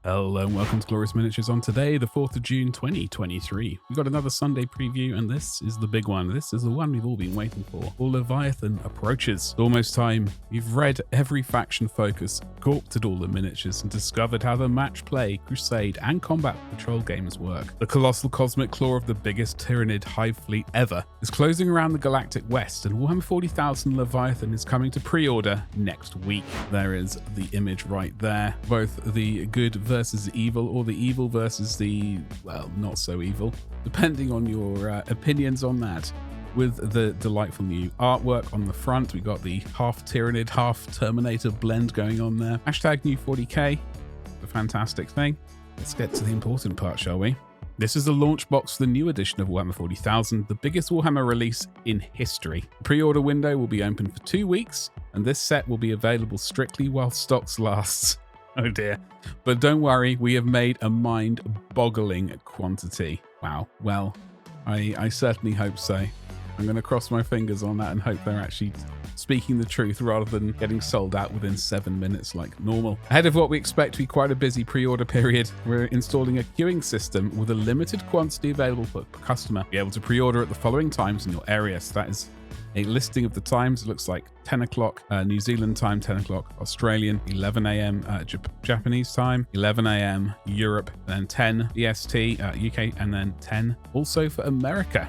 Hello and welcome to Glorious Miniatures on today, the 4th of June 2023. We've got another Sunday preview and this is the big one. This is the one we've all been waiting for. Leviathan approaches. It's almost time. You've read every faction focus, corpted all the miniatures and discovered how the match play, crusade and combat patrol games work. The colossal cosmic claw of the biggest Tyranid hive fleet ever is closing around the galactic west and Warhammer 40,000 Leviathan is coming to pre-order next week. There is the image right there. Both the good versus evil, or the evil versus the, well, not so evil, depending on your opinions on that. With the delightful new artwork on the front, we got the half Tyranid, half Terminator blend going on there. Hashtag new 40k, a fantastic thing. Let's get to the important part, shall we? This is the launch box for the new edition of Warhammer 40,000, the biggest Warhammer release in history. The pre-order window will be open for 2 weeks, and this set will be available strictly while stocks lasts. Oh dear. But don't worry, we have made a mind-boggling quantity. Wow. Well, I certainly hope so. I'm going to cross my fingers on that and hope they're actually speaking the truth rather than getting sold out within 7 minutes like normal. Ahead of what we expect to be quite a busy pre-order period, we're installing a queuing system with a limited quantity available per customer. Be able to pre-order at the following times in your area. So that is a listing of the times. It looks like 10 o'clock New Zealand time, 10 o'clock Australian, 11 a.m. Japanese time, 11 a.m. Europe, then 10 EST UK, and then 10 also for America.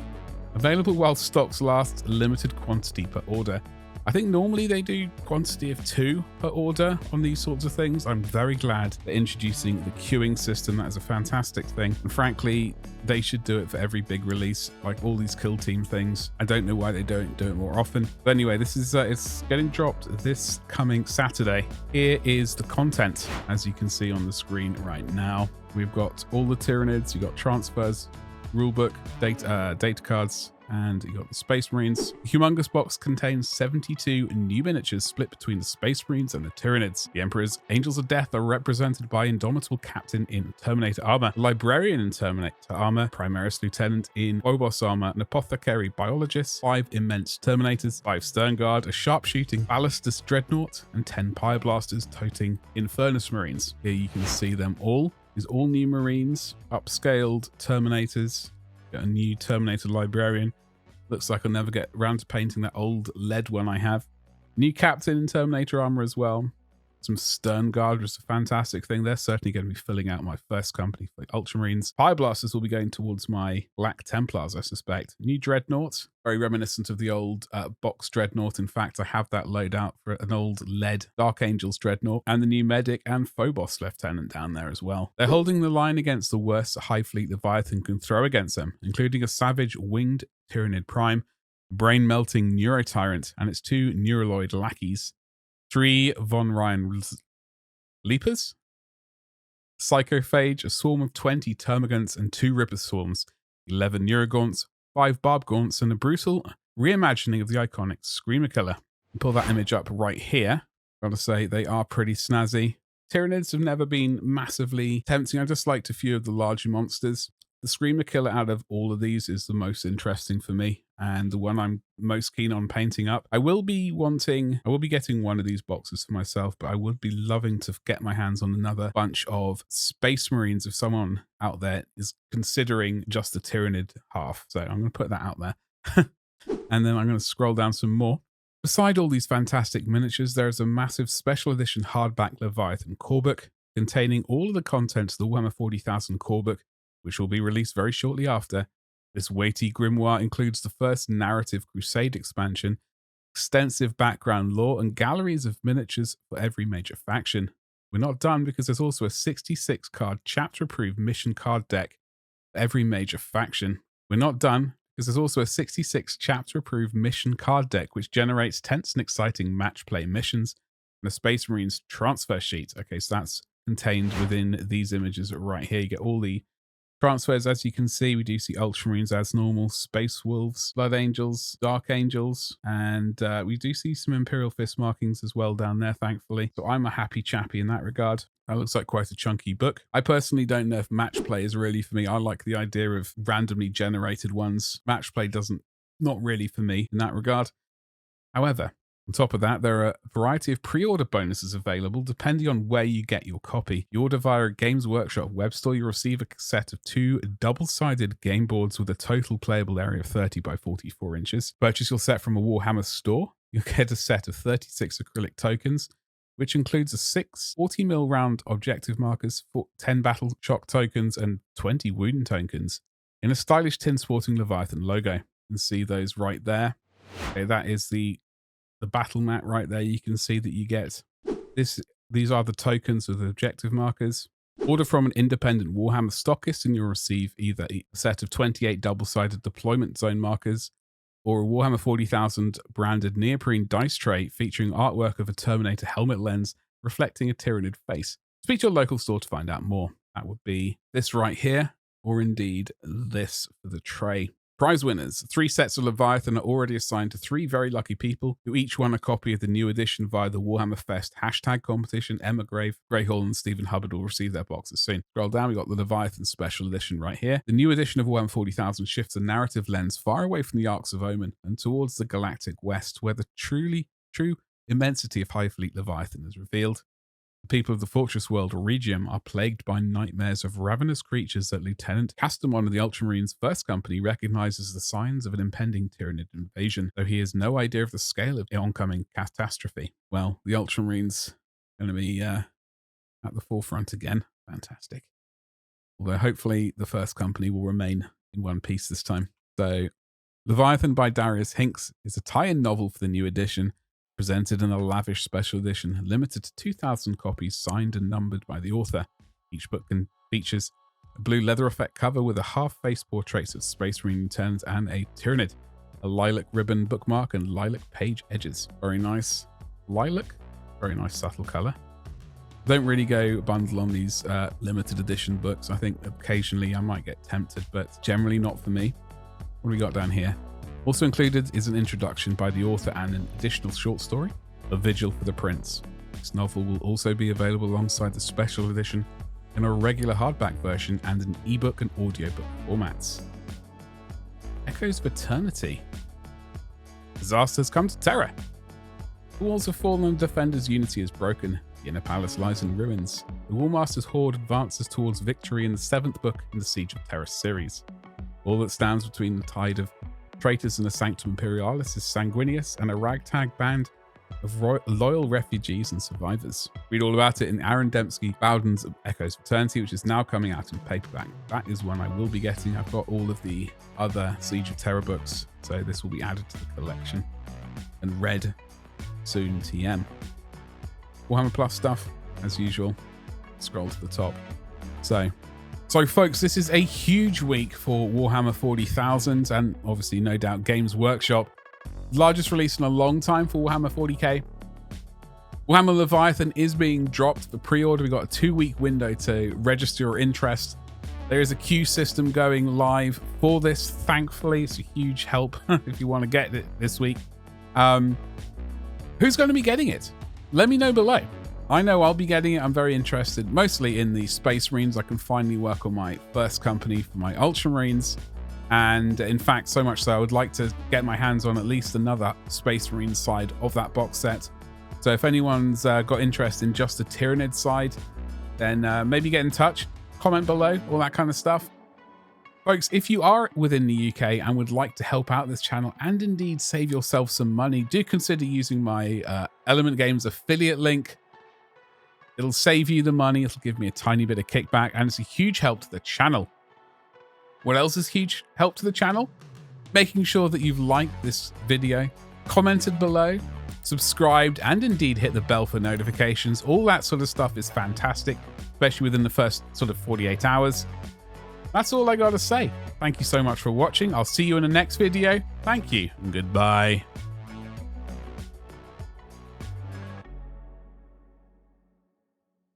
Available while stocks last, limited quantity per order. I think normally they do quantity of 2 per order on these sorts of things. I'm very glad they're introducing the queuing system. That is a fantastic thing. And frankly, they should do it for every big release, like all these kill team things. I don't know why they don't do it more often. But anyway, this is it's getting dropped this coming Saturday. Here is the content, as you can see on the screen right now. We've got all the Tyranids, you've got transfers, rulebook, data cards, and you got the Space Marines. The humongous box contains 72 new miniatures split between the Space Marines and the Tyranids. The Emperor's Angels of Death are represented by Indomitable Captain in Terminator armor, Librarian in Terminator armor, Primaris Lieutenant in Phobos armor, an Apothecary Biologist, 5 immense Terminators, 5 Stern Guard, a sharpshooting Ballistus Dreadnought, and 10 Pyroblasters toting Infernus Marines. Here you can see them all. These all new Marines, upscaled Terminators. Got a new Terminator Librarian. Looks like I'll never get around to painting that old lead one I have. New Captain in Terminator armor as well. Some Stern Guard, which is a fantastic thing. They're certainly going to be filling out my first company for the Ultramarines. Pyroblasters will be going towards my Black Templars, I suspect. New Dreadnought, very reminiscent of the old box Dreadnought. In fact, I have that laid out for an old lead Dark Angels Dreadnought, and the new Medic and Phobos Lieutenant down there as well. They're holding the line against the worst Hive Fleet Leviathan can throw against them, including a savage winged Tyranid Prime, brain-melting Neurotyrant, and its 2 Neuraloid lackeys. 3 Von Ryan Leapers, Psychophage, a swarm of 20 Termagants and 2 Ripper Swarms, 11 Neurogaunts, 5 Barb Gaunts, and a brutal reimagining of the iconic Screamer Killer. Pull that image up right here. Gotta say, they are pretty snazzy. Tyranids have never been massively tempting. I just liked a few of the larger monsters. The Screamer Killer out of all of these is the most interesting for me, and the one I'm most keen on painting up. I will be getting one of these boxes for myself, but I would be loving to get my hands on another bunch of Space Marines if someone out there is considering just the Tyranid half. So I'm going to put that out there. And then I'm going to scroll down some more. Beside all these fantastic miniatures, there is a massive special edition hardback Leviathan core book containing all of the content of the Warhammer 40,000 core book, which will be released very shortly after. This weighty grimoire includes the first narrative Crusade expansion, extensive background lore, and galleries of miniatures for every major faction. We're not done because there's also a 66-card chapter-approved mission card deck for every major faction. We're not done because there's also a 66 chapter-approved mission card deck which generates tense and exciting match play missions, and a Space Marines transfer sheet. Okay, so that's contained within these images right here. You get all the transfers. As you can see, we do see Ultramarines as normal, Space Wolves, Blood Angels, Dark Angels, and we do see some Imperial Fist markings as well down there, thankfully. So I'm a happy chappy in that regard. That looks like quite a chunky book. I personally don't know if match play is really for me. I like the idea of randomly generated ones. Match play not really for me in that regard. However, On top of that, there are a variety of pre-order bonuses available depending on where you get your copy. You order via a Games Workshop web store, you receive a set of 2 double-sided game boards with a total playable area of 30 by 44 inches. Purchase your set from a Warhammer store, you'll get a set of 36 acrylic tokens, which includes a 6 40mm round objective markers, 10 battle shock tokens, and 20 wound tokens in a stylish tin sporting Leviathan logo. You can see those right there. Okay, that is the battle mat right there. You can see that you get this. These are the tokens with the objective markers. Order from an independent Warhammer stockist and you'll receive either a set of 28 double-sided deployment zone markers or a Warhammer 40,000 branded neoprene dice tray featuring artwork of a Terminator helmet lens reflecting a Tyranid face. Speak to your local store to find out more. That would be this right here, or indeed this for the tray. Prize winners. 3 sets of Leviathan are already assigned to 3 very lucky people who each won a copy of the new edition via the Warhammer Fest hashtag competition. Emma Grave, Gray Hall, and Stephen Hubbard will receive their boxes soon. Scroll down, we've got the Leviathan special edition right here. The new edition of Warhammer 40,000 shifts the narrative lens far away from the Arcs of Omen and towards the galactic west, where the true immensity of High Fleet Leviathan is revealed. The people of the Fortress World Regium are plagued by nightmares of ravenous creatures that Lieutenant Castamon of the Ultramarines' first company recognizes the signs of an impending Tyranid invasion, though he has no idea of the scale of the oncoming catastrophe. Well, the Ultramarines are going to be at the forefront again. Fantastic. Although hopefully the first company will remain in one piece this time. So, Leviathan by Darius Hinks is a tie-in novel for the new edition, presented in a lavish special edition, limited to 2,000 copies, signed and numbered by the author. Each book features a blue leather effect cover with a half-face portraits of Space Marine lieutenants and a Tyranid, a lilac ribbon bookmark, and lilac page edges. Very nice lilac, very nice subtle color. Don't really go bundle on these limited edition books. I think occasionally I might get tempted, but generally not for me. What do we got down here? Also included is an introduction by the author and an additional short story, A Vigil for the Prince. This novel will also be available alongside the special edition in a regular hardback version and an ebook and audiobook formats. Echoes of Eternity. Disaster has come to Terra. The walls have fallen and the Defender's unity is broken. The inner palace lies in ruins. The Warmaster's horde advances towards victory in the 7th book in the Siege of Terra series. All that stands between the tide of traitors and the Sanctum Imperialis is Sanguinius and a ragtag band of loyal refugees and survivors. Read all about it in Aaron Dembski Bowden's Echoes of Eternity, which is now coming out in paperback. That is one I will be getting. I've got all of the other Siege of Terra books, so this will be added to the collection and read soon. TM. Warhammer Plus stuff, as usual. Scroll to the top. So folks, this is a huge week for Warhammer 40,000 and obviously no doubt Games Workshop. Largest release in a long time for Warhammer 40k. Warhammer Leviathan is being dropped for pre-order. We've got a 2-week window to register your interest. There is a queue system going live for this. Thankfully, it's a huge help if you want to get it this week. Who's going to be getting it? Let me know below. I know I'll be getting it. I'm very interested, mostly in the Space Marines. I can finally work on my first company for my Ultramarines. And in fact, so much so, I would like to get my hands on at least another Space Marine side of that box set. So if anyone's got interest in just the Tyranid side, then maybe get in touch, comment below, all that kind of stuff. Folks, if you are within the UK and would like to help out this channel and indeed save yourself some money, do consider using my Element Games affiliate link. It'll save you the money. It'll give me a tiny bit of kickback, and it's a huge help to the channel. What else is huge help to the channel? Making sure that you've liked this video, commented below, subscribed, and indeed hit the bell for notifications. All that sort of stuff is fantastic, especially within the first sort of 48 hours. That's all I got to say. Thank you so much for watching. I'll see you in the next video. Thank you and goodbye.